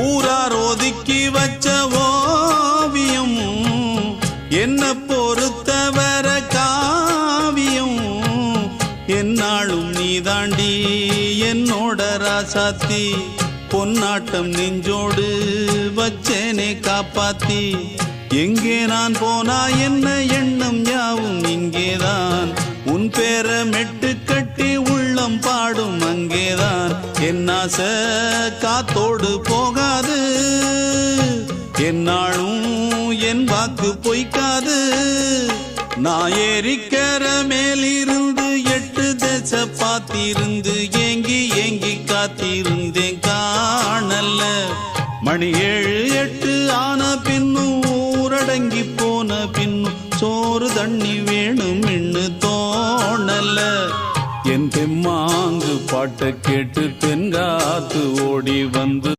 ஊரார் ஒதுக்கி வச்ச ஓவியம் என்ன பொறுத்தவர காவியம் என்னாலும் நீதாண்டி என்னோட ராசாத்தி பொன்னாட்டம் நெஞ்சோடு வச்சேனே காப்பாத்தி எங்கே நான் போனா என்ன எண்ணம் யாவும் இங்கேதான் உன் பேர மெட்டு கட்டி உள்ளம் பாடும் அங்கேதான் என் ஆசை காத்தோடு போகாது என்னாலும் என் வாக்கு பொய்க்காது நான் ஏறிக்கிற மேலிருந்து 8 தேச பார்த்திருந்து ஏங்கி ஏங்கி காத்திருந்தேன் காணல்ல மணி 7 8 ஆன பின்னும் ஊரடங்கி போன பின்னும் சோறு தண்ணி வேணும் இன்னு தோணல என் தெம்மாங்கு பாட்டை கேட்டு தென்காத்து ஓடி வந்து